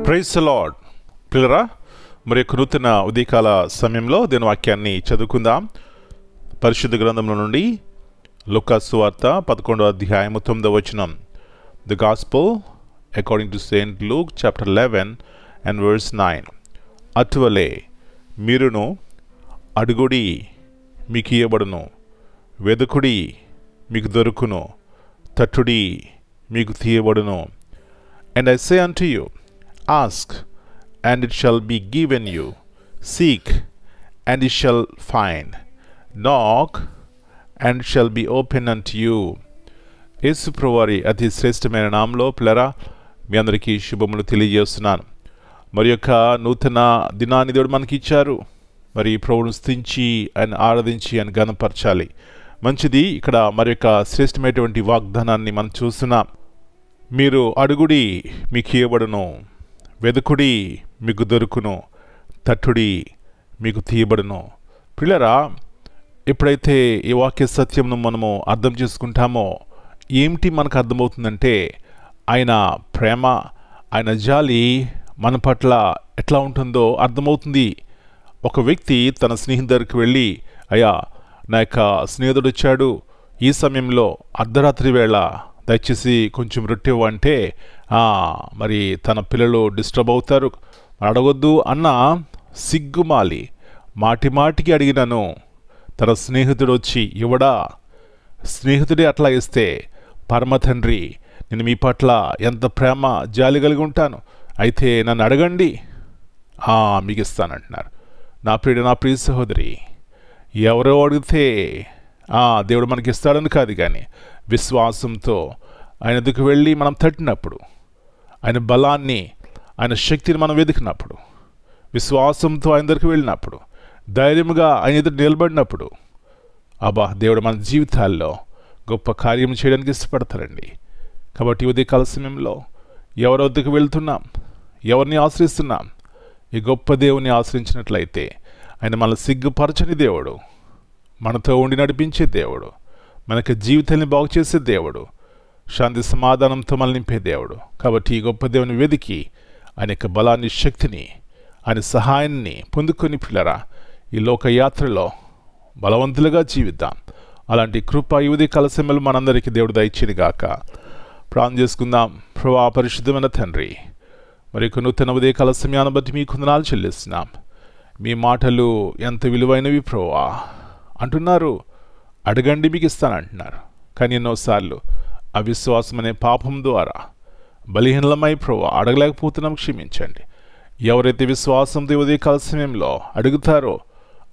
Praise the lord. పిల్లరా, మరి యొక్క నూతన ఉదయకాల సమయంలో దేవుని వాక్యాన్ని చదువుకుందాం. పరిశుద్ధ గ్రంథంలో నుండి లూకా సువార్త 11వ అధ్యాయము 9వ వచనం. The gospel according to Saint Luke chapter 11 and verse 9. అటువలే మీరును అడుగుడి మీకు ఇయ్యబడును, వెదుకుడి మీకు దొరుకును, తట్టుడి మీకు తీయబడును. And I say unto you, ask, and it shall be given you. Seek, and ye shall find. Knock, and it shall be opened unto you. యేసు ప్రభువారి అతి శ్రేష్టమైన నామంలో పిల్లరా మీ అందరికీ శుభములు తెలియజేస్తున్నాను. మరి యొక్క నూతన దినాన్ని దేవుడు మనకి ఇచ్చారు. మరి ప్రభువును స్తుతించి ఆయన ఆరాధించి ఆయన ఘనపరచాలి. మంచిది. ఇక్కడ మరి యొక్క శ్రేష్టమైనటువంటి వాగ్దానాన్ని మనం చూస్తున్నాం. మీరు అడుగుడి మీకు ఇయ్యబడును, వెదుకుడి మీకు దొరుకును, తట్టుడి మీకు తీయబడును. పిల్లరా, ఎప్పుడైతే ఈ వాక్య సత్యంను మనము అర్థం చేసుకుంటామో ఏమిటి మనకు అర్థమవుతుందంటే ఆయన ప్రేమ, ఆయన జాలి మన పట్ల ఎట్లా ఉంటుందో అర్థమవుతుంది. ఒక వ్యక్తి తన స్నేహితుడికి వెళ్ళి, అయ్యా నా యొక్క స్నేహితుడు వచ్చాడు, ఈ సమయంలో అర్ధరాత్రి వేళ దయచేసి కొంచెం రొట్టె అంటే మరి తన పిల్లలు డిస్టర్బ్ అవుతారు, అడగొద్దు అన్న సిగ్గుమాలి మాటి మాటికి అడిగినాను. తన స్నేహితుడు వచ్చి ఇవ్వడా? స్నేహితుడే అట్లా ఇస్తే పరమ తండ్రి నేను మీ పట్ల ఎంత ప్రేమ జాలి కలిగి ఉంటాను, అయితే నన్ను అడగండి మీకు ఇస్తానంటున్నారు. నా ప్రియ సహోదరి, ఎవరో అడిగితే దేవుడు మనకి ఇస్తాడని కాదు, కానీ విశ్వాసంతో ఆయన ఎదుకు వెళ్ళి మనం తట్టినప్పుడు, ఆయన బలాన్ని ఆయన శక్తిని మనం వెతికినప్పుడు, విశ్వాసంతో ఆయన దగ్గరికి వెళ్ళినప్పుడు, ధైర్యంగా ఆయన ఎదురు నిలబడినప్పుడు, దేవుడు మన జీవితాల్లో గొప్ప కార్యం చేయడానికి ఇష్టపడతారండి. కాబట్టి ఉదయకాల సమయంలో ఎవరి వద్దకు వెళ్తున్నాం, ఎవరిని ఆశ్రయిస్తున్నాం? ఈ గొప్ప దేవుని ఆశ్రయించినట్లయితే ఆయన మన సిగ్గుపరచని దేవుడు, మనతో ఉండి నడిపించే దేవుడు, మనకి జీవితాన్ని బాగు చేసే దేవుడు, శాంతి సమాధానంతో మనల్ని నింపే దేవుడు. కాబట్టి ఈ గొప్ప దేవుని వెదికి ఆయన యొక్క బలాన్ని, శక్తిని, ఆయన సహాయాన్ని పొందుకొని పిల్లరా ఈ లోక యాత్రలో బలవంతులుగా జీవిద్దాం. అలాంటి కృప ఈ ఉదయకాల సమయంలో మనందరికీ దేవుడు దయచేయను గాక. ప్రార్థన చేసుకుందాం. ప్రభువా, పరిశుద్ధమైన తండ్రి, మరి నూతన ఉదయకాల సమయాన్ని బట్టి మీ వందనాలు చెల్లిస్తున్నాం. మీ మాటలు ఎంత విలువైనవి ప్రభువా అంటున్నారు. అడగండి మీకు ఇస్తానంటున్నారు. కానీ ఎన్నోసార్లు అవిశ్వాసం అనే పాపం ద్వారా బలహీనమై ప్రభువా అడగలేకపోతున్నాం, క్షమించండి. ఎవరైతే విశ్వాసంతో ఉదయకాల సమయంలో అడుగుతారో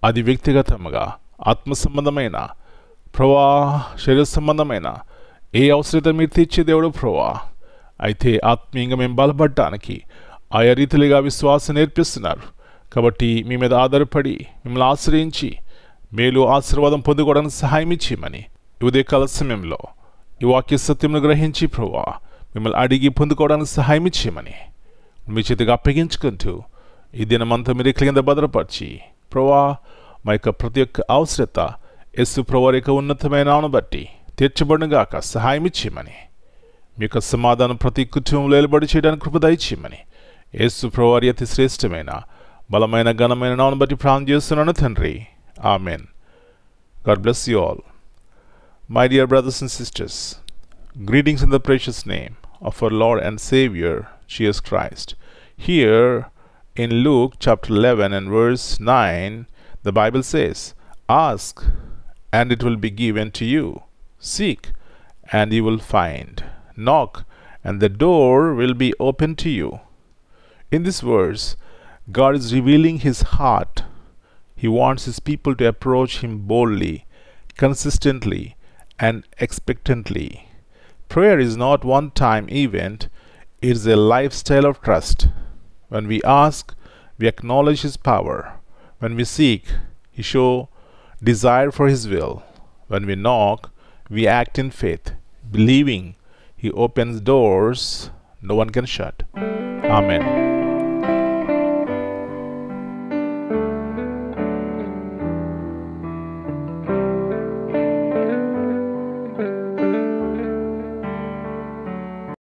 అది వ్యక్తిగతంగా ఆత్మ సంబంధమైన ప్రభువా, శరీర సంబంధమైన ఏ అవసరత మీరు తీర్చే దేవుడు ప్రభువా. అయితే ఆత్మీయంగా మేము బలపడటానికి ఆయా రీతిలుగా విశ్వాసం నేర్పిస్తున్నారు. కాబట్టి మీ మీద ఆధారపడి మిమ్మల్ని ఆశ్రయించి మేలు ఆశీర్వాదం పొందుకోవడానికి సహాయం ఇచ్చేయమని ఉదయకాల సమయంలో ఈ వాక్య సత్యంను గ్రహించి ప్రభువా మిమ్మల్ని అడిగి పొందుకోవడానికి సహాయం ఇచ్చేయమని మీ చేతిగా అప్పగించుకుంటూ ఈ దినమంతా మీరు కింద భద్రపరిచి ప్రభువా మా యొక్క ప్రతి ఒక్క అవసరత యేసు ప్రభువారి యొక్క ఉన్నతమైన నామమును బట్టి తీర్చబడునుగాక సహాయం ఇచ్చేయమని, మీ యొక్క సమాధానం ప్రతి కుటుంబంలో ఏలుబడి చేయడానికి కృప దయచేయమని యేసు ప్రభువారి అతి శ్రేష్టమైన బలమైన ఘనమైన నామమును బట్టి ప్రార్థన చేస్తున్నాను తండ్రి. Amen. God bless you all. My dear brothers and sisters, greetings in the precious name of our Lord and Savior, Jesus Christ. Here in Luke chapter 11 and verse 9, the Bible says, ask and it will be given to you. Seek and you will find. Knock and the door will be opened to you. In this verse, God is revealing His heart. He wants His people to approach Him boldly, consistently, and expectantly. Prayer is not one-time event, it is a lifestyle of trust. When we ask, we acknowledge His power. When we seek, we show desire for His will. When we knock, we act in faith, believing He opens doors no one can shut. Amen.